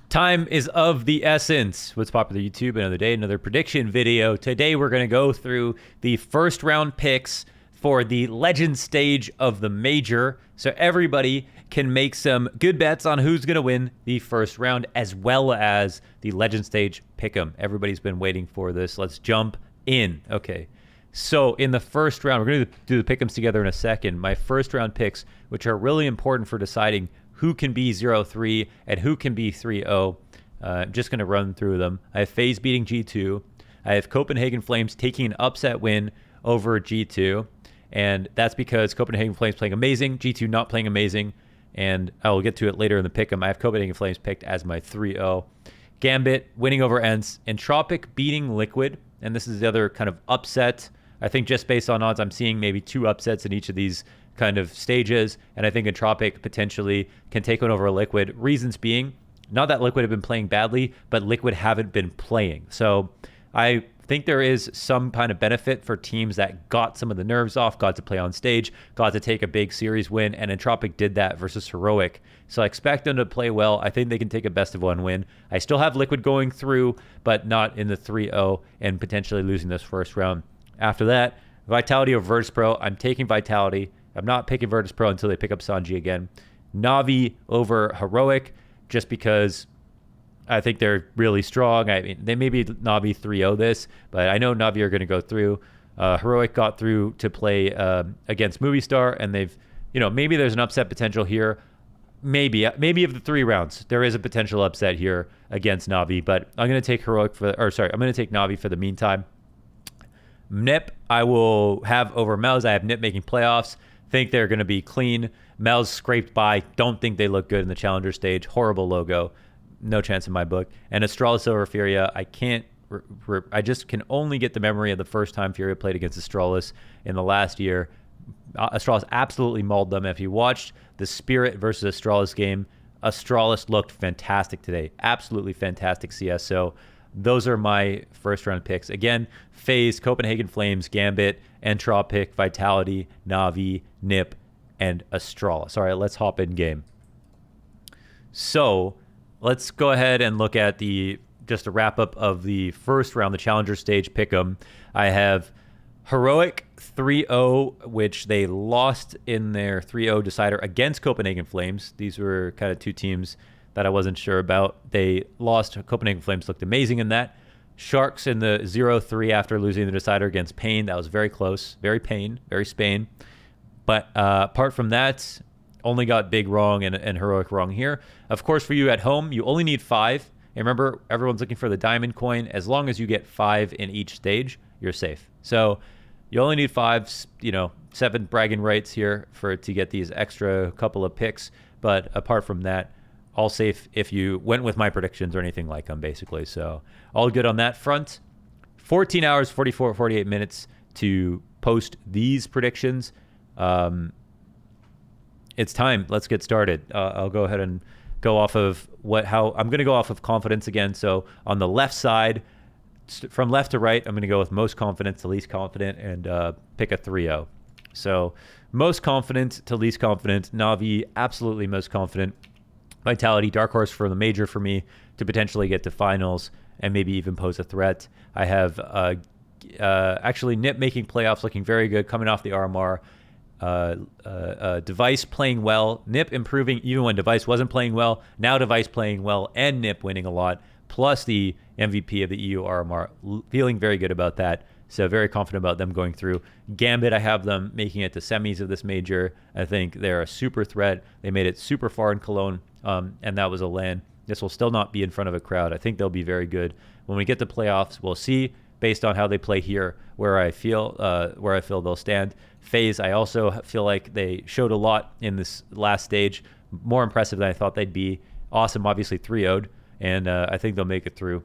Time is of the essence. What's popular YouTube? Another day, another prediction video. Today we're going to go through the first round picks for the legend stage of the major, so everybody can make some good bets on who's going to win the first round, as well as the legend stage pick'em. Everybody's been waiting for this. Let's jump in. Okay, so in the first round, we're going to do the pick'ems together in a second. My first round picks, which are really important for deciding who can be 0-3 and who can be 3-0. I'm just going to run through them. I have FaZe beating G2. I have Copenhagen Flames taking an upset win over G2. And that's because Copenhagen Flames playing amazing, G2 not playing amazing. And I will get to it later in the pick'em. I have Copenhagen Flames picked as my 3-0. Gambit winning over Ents. Entropic beating Liquid. And this is the other kind of upset. I think just based on odds, I'm seeing maybe 2 upsets in each of these kind of stages, and I think Entropic potentially can take one over a Liquid. Reasons being, not that Liquid have been playing badly, but Liquid haven't been playing. So I think there is some kind of benefit for teams that got some of the nerves off, got to play on stage, got to take a big series win, and Entropic did that versus Heroic. So I expect them to play well. I think they can take a best of 1 win. I still have Liquid going through, but not in the 3-0 and potentially losing this first round. After that, Vitality over Virtus Pro. I'm taking Vitality. I'm not picking Virtus Pro until they pick up Sanji again. Na'Vi over Heroic, just because I think they're really strong. I mean, they may be Na'Vi 3-0 this, but I know Na'Vi are going to go through. Heroic got through to play against Movistar, and they've, maybe there's an upset potential here. Maybe of the 3 rounds, there is a potential upset here against Na'Vi, but I'm going to take I'm going to take Na'Vi for the meantime. NiP, I will have over Mel's. I have NiP making playoffs. Think they're going to be clean. Mel's scraped by. Don't think they look good in the challenger stage. Horrible logo. No chance in my book. And Astralis over Furia. I can't. I just can only get the memory of the first time Furia played against Astralis in the last year. Astralis absolutely mauled them. If you watched the Spirit versus Astralis game, Astralis looked fantastic today. Absolutely fantastic CS. So those are my first round picks. Again, FaZe, Copenhagen Flames, Gambit, Entropic, Vitality, Na'Vi, NiP, and Astralis. All right, let's hop in game. So let's go ahead and look at just a wrap up of the first round, the challenger stage pick'em. I have Heroic 3-0, which they lost in their 3-0 decider against Copenhagen Flames. These were kind of 2 teams that I wasn't sure about. They lost. Copenhagen Flames looked amazing in that. Sharks in the 0-3 after losing the decider against Pain. That was very close. Very Pain. Very Spain. But apart from that, only got Big wrong and Heroic wrong here. Of course, for you at home, you only need 5. And remember, everyone's looking for the diamond coin. As long as you get 5 in each stage, you're safe. So you only need 5, 7 bragging rights here to get these extra couple of picks. But apart from that, all safe if you went with my predictions or anything like them, basically. So all good on that front. 14 hours, 48 minutes to post these predictions. It's time. Let's get started. I'll go ahead and go off of I'm going to go off of confidence again. So on the left side, from left to right, I'm going to go with most confident to least confident and pick a 3-0. So most confident to least confident. Na'Vi, absolutely most confident. Vitality, dark horse for the major for me to potentially get to finals and maybe even pose a threat. I have actually NiP making playoffs, looking very good, coming off the RMR. Device playing well, NiP improving even when Device wasn't playing well. Now Device playing well and NiP winning a lot, plus the MVP of the EU RMR. Feeling very good about that. So very confident about them going through. Gambit, I have them making it to semis of this major. I think they're a super threat. They made it super far in Cologne, and that was a LAN. This will still not be in front of a crowd. I think they'll be very good. When we get to playoffs, we'll see based on how they play here where I feel they'll stand. FaZe, I also feel like they showed a lot in this last stage. More impressive than I thought they'd be. Awesome, obviously 3-0'd, and I think they'll make it through.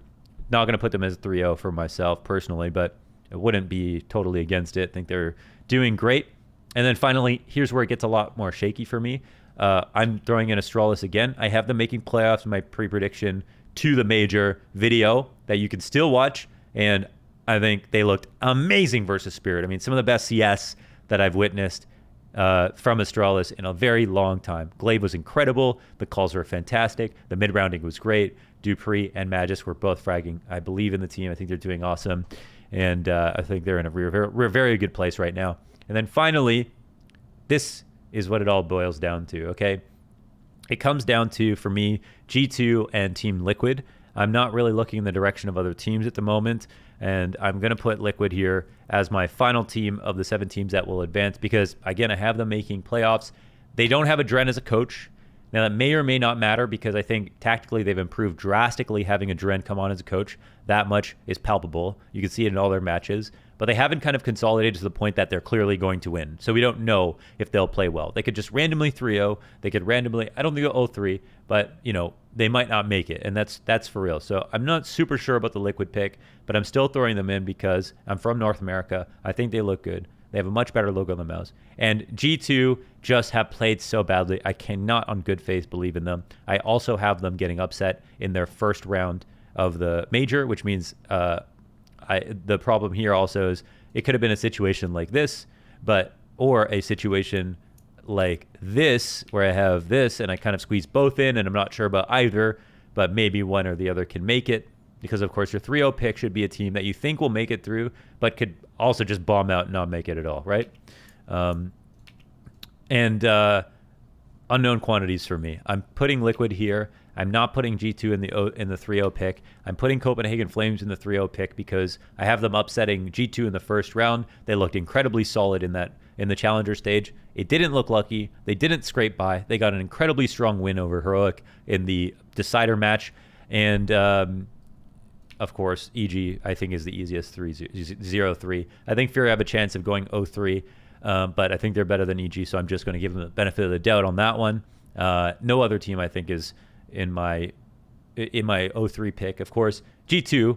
Not going to put them as a 3-0 for myself personally, but I wouldn't be totally against it. I think they're doing great. And then finally, here's where it gets a lot more shaky for me. I'm throwing in Astralis again. I have them making playoffs in my pre-prediction to the major video that you can still watch. And I think they looked amazing versus Spirit. I mean, some of the best CS that I've witnessed. from Astralis in a very long time. Glaive was incredible. The calls were fantastic. The mid-rounding was great. Dupree and Magis were both fragging. I believe in the team. I think they're doing awesome. And I think they're in a very good place right now. And then finally, this is what it all boils down to, okay? It comes down to, for me, G2 and Team Liquid. I'm not really looking in the direction of other teams at the moment, and I'm going to put Liquid here as my final team of the 7 teams that will advance because, again, I have them making playoffs. They don't have a Dren as a coach. Now, that may or may not matter because I think tactically they've improved drastically having a Dren come on as a coach. That much is palpable. You can see it in all their matches. But they haven't kind of consolidated to the point that they're clearly going to win. So we don't know if they'll play well. They could just randomly 3-0. They could randomly, I don't think go 0-3, but, you know, they might not make it. And that's for real. So I'm not super sure about the Liquid pick, but I'm still throwing them in because I'm from North America. I think they look good. They have a much better logo on the mouse. And G2 just have played so badly. I cannot on good faith believe in them. I also have them getting upset in their first round of the major, which means the problem here also is it could have been a situation like this, or a situation like this where I have this and I kind of squeeze both in and I'm not sure about either, but maybe one or the other can make it because, of course, your 3-0 pick should be a team that you think will make it through, but could also just bomb out and not make it at all, right? Unknown quantities for me. I'm putting Liquid here. I'm not putting G2 in the 3-0 pick. I'm putting Copenhagen Flames in the 3-0 pick because I have them upsetting G2 in the first round. They looked incredibly solid in the challenger stage. It didn't look lucky. They didn't scrape by. They got an incredibly strong win over Heroic in the decider match. And of course, EG I think is the easiest 0-3. I think Fury have a chance of going 0-3. But I think they're better than EG, so I'm just going to give them the benefit of the doubt on that one. No other team I think is in my 0-3 pick. Of course, G2,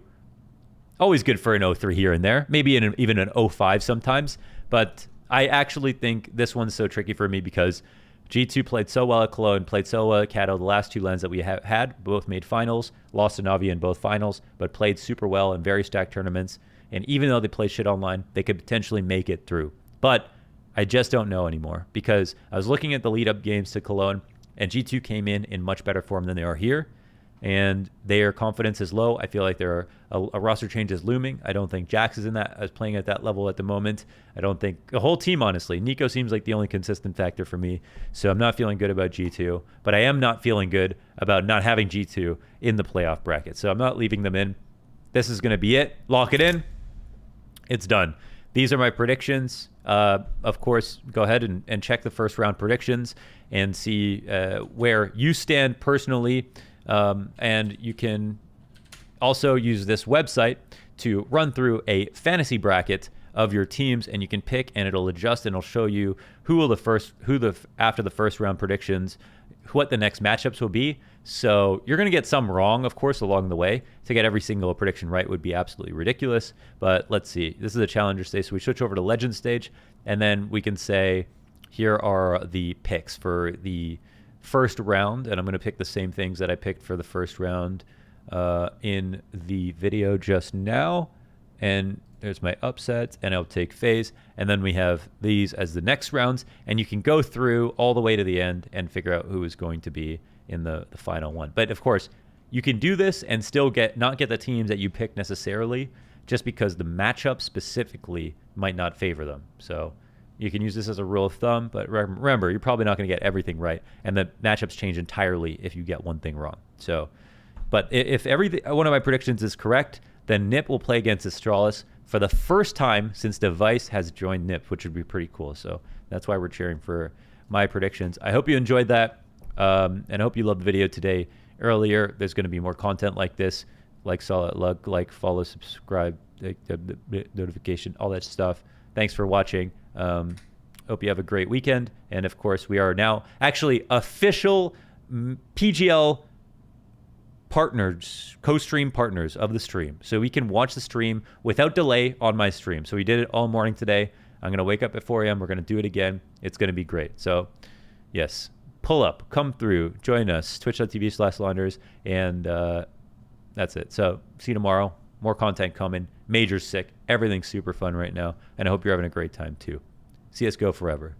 always good for an 0-3 here and there, maybe even an 0-5 sometimes. But I actually think this one's so tricky for me because G2 played so well at Cologne, played so well at Kato. The last 2 lens that we have had, both made finals, lost to Navi in both finals, but played super well in very stacked tournaments. And even though they play shit online, they could potentially make it through. But I just don't know anymore because I was looking at the lead-up games to Cologne, and G2 came in much better form than they are here, and their confidence is low. I feel like a roster change is looming. I don't think Jax is playing at that level at the moment. I don't think the whole team, honestly. Nico seems like the only consistent factor for me, so I'm not feeling good about G2, but I am not feeling good about not having G2 in the playoff bracket, so I'm not leaving them in. This is going to be it. Lock it in. It's done. These are my predictions. Of course, go ahead and check the first round predictions and see where you stand personally. And you can also use this website to run through a fantasy bracket of your teams, and you can pick, and it'll adjust, and it'll show you after the first round predictions, what the next matchups will be. So you're going to get some wrong, of course, along the way. To get every single prediction right would be absolutely ridiculous. But let's see. This is a challenger stage, so we switch over to legend stage, and then we can say, here are the picks for the first round, and I'm going to pick the same things that I picked for the first round in the video just now. And there's my upsets, and I'll take phase. And then we have these as the next rounds, and you can go through all the way to the end and figure out who is going to be in the final one. But of course, you can do this and still not get the teams that you pick necessarily, just because the matchup specifically might not favor them. So you can use this as a rule of thumb, but remember, you're probably not going to get everything right, and the matchups change entirely if you get one thing wrong. So, but if one of my predictions is correct, then Nip will play against Astralis for the first time since Device has joined Nip, which would be pretty cool. So that's why we're cheering for my predictions. I hope you enjoyed that, and I hope you loved the video today. Earlier, there's going to be more content like this, like follow, subscribe, the notification, all that stuff. Thanks for watching. Hope you have a great weekend. And of course, we are now actually official PGL partners, co-stream partners of the stream. So we can watch the stream without delay on my stream. So we did it all morning today. I'm going to wake up at 4 a.m. We're going to do it again. It's going to be great. So yes, pull up, come through, join us, twitch.tv/launders. And that's it. So see you tomorrow. More content coming. Major's sick. Everything's super fun right now. And I hope you're having a great time too. CSGO forever.